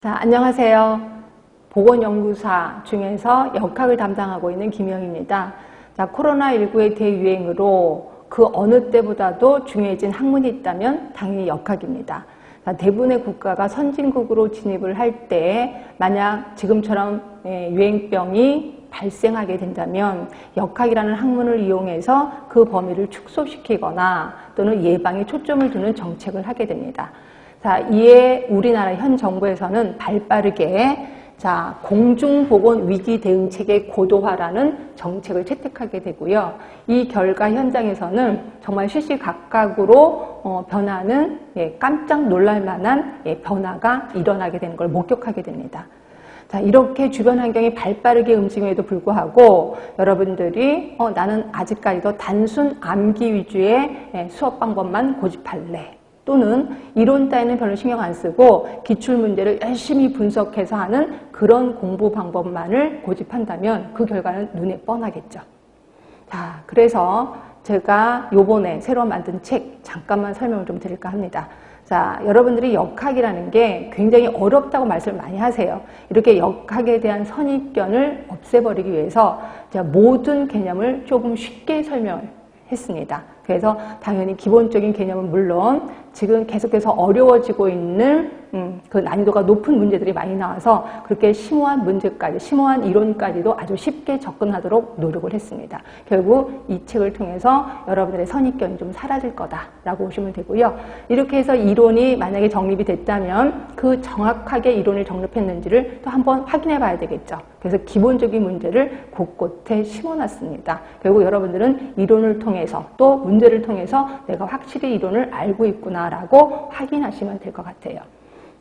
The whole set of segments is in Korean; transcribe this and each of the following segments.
자, 안녕하세요. 보건연구사 중에서 역학을 담당하고 있는 김영입니다. 자, 코로나19의 대유행으로 그 어느 때보다도 중요해진 학문이 있다면 당연히 역학입니다. 자, 대부분의 국가가 선진국으로 진입을 할 때 만약 지금처럼 유행병이 발생하게 된다면 역학이라는 학문을 이용해서 그 범위를 축소시키거나 또는 예방에 초점을 두는 정책을 하게 됩니다. 자, 이에 우리나라 현 정부에서는 발빠르게 공중보건 위기 대응체계 고도화라는 정책을 채택하게 되고요. 이 결과 현장에서는 정말 시시각각으로 변하는 깜짝 놀랄 만한 변화가 일어나게 되는 걸 목격하게 됩니다. 자, 이렇게 주변 환경이 발빠르게 움직임에도 불구하고 여러분들이 나는 아직까지도 단순 암기 위주의 수업 방법만 고집할래. 또는 이론 따위는 별로 신경 안 쓰고 기출문제를 열심히 분석해서 하는 그런 공부 방법만을 고집한다면 그 결과는 눈에 뻔하겠죠. 자, 그래서 제가 요번에 새로 만든 책 잠깐만 설명을 좀 드릴까 합니다. 자, 여러분들이 역학이라는 게 굉장히 어렵다고 말씀을 많이 하세요. 이렇게 역학에 대한 선입견을 없애버리기 위해서 제가 모든 개념을 조금 쉽게 설명을 했습니다. 그래서 당연히 기본적인 개념은 물론 지금 계속해서 어려워지고 있는 그 난이도가 높은 문제들이 많이 나와서 그렇게 심오한 문제까지, 심오한 이론까지도 아주 쉽게 접근하도록 노력을 했습니다. 결국 이 책을 통해서 여러분들의 선입견이 좀 사라질 거다라고 보시면 되고요. 이렇게 해서 이론이 만약에 정립이 됐다면 그 정확하게 이론을 정립했는지를 또 한번 확인해 봐야 되겠죠. 그래서 기본적인 문제를 곳곳에 심어놨습니다. 결국 여러분들은 이론을 통해서 또 문제를 통해서 내가 확실히 이론을 알고 있구나라고 확인하시면 될 것 같아요.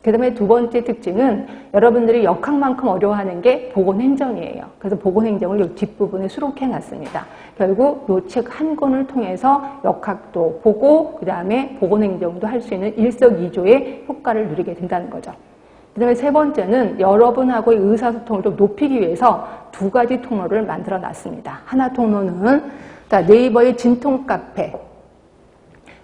그 다음에 두 번째 특징은 여러분들이 역학만큼 어려워하는 게 보건행정이에요. 그래서 보건행정을 이 뒷부분에 수록해 놨습니다. 결국 이 책 한 권을 통해서 역학도 보고 그 다음에 보건행정도 할 수 있는 일석이조의 효과를 누리게 된다는 거죠. 그 다음에 세 번째는 여러분하고의 의사소통을 좀 높이기 위해서 두 가지 통로를 만들어 놨습니다. 하나 통로는 네이버의 진통 카페.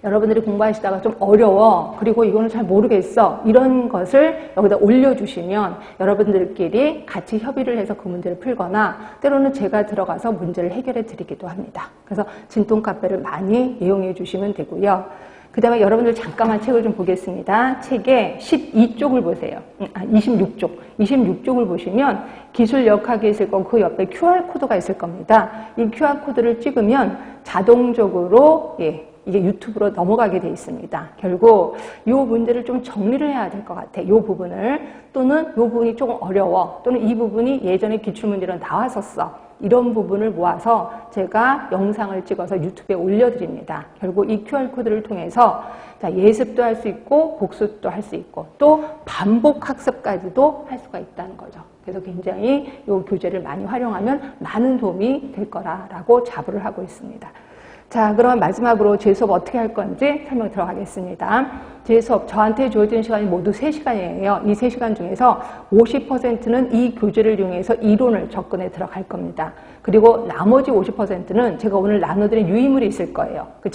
여러분들이 공부하시다가 좀 어려워. 그리고 이거는 잘 모르겠어. 이런 것을 여기다 올려주시면 여러분들끼리 같이 협의를 해서 그 문제를 풀거나 때로는 제가 들어가서 문제를 해결해 드리기도 합니다. 그래서 진통 카페를 많이 이용해 주시면 되고요. 그 다음에 여러분들 잠깐만 책을 좀 보겠습니다. 책의 12쪽을 보세요. 26쪽. 26쪽을 보시면 기술 역학이 있을 거고 그 옆에 QR코드가 있을 겁니다. 이 QR코드를 찍으면 자동적으로 이게 유튜브로 넘어가게 돼 있습니다. 결국 이 문제를 좀 정리를 해야 될 것 같아. 이 부분을. 또는 이 부분이 조금 어려워. 또는 이 부분이 예전에 기출문제로 나왔었어. 이런 부분을 모아서 제가 영상을 찍어서 유튜브에 올려드립니다. 결국 이 QR코드를 통해서 예습도 할 수 있고 복습도 할 수 있고 또 반복 학습까지도 할 수가 있다는 거죠. 그래서 굉장히 이 교재를 많이 활용하면 많은 도움이 될 거라고 자부를 하고 있습니다. 자, 그러면 마지막으로 제 수업 어떻게 할 건지 설명 들어가겠습니다. 제 수업, 저한테 주어진 시간이 모두 3시간이에요. 이 3시간 중에서 50%는 이 교재를 이용해서 이론을 접근해 들어갈 겁니다. 그리고 나머지 50%는 제가 오늘 나눠드린 유의물이 있을 거예요.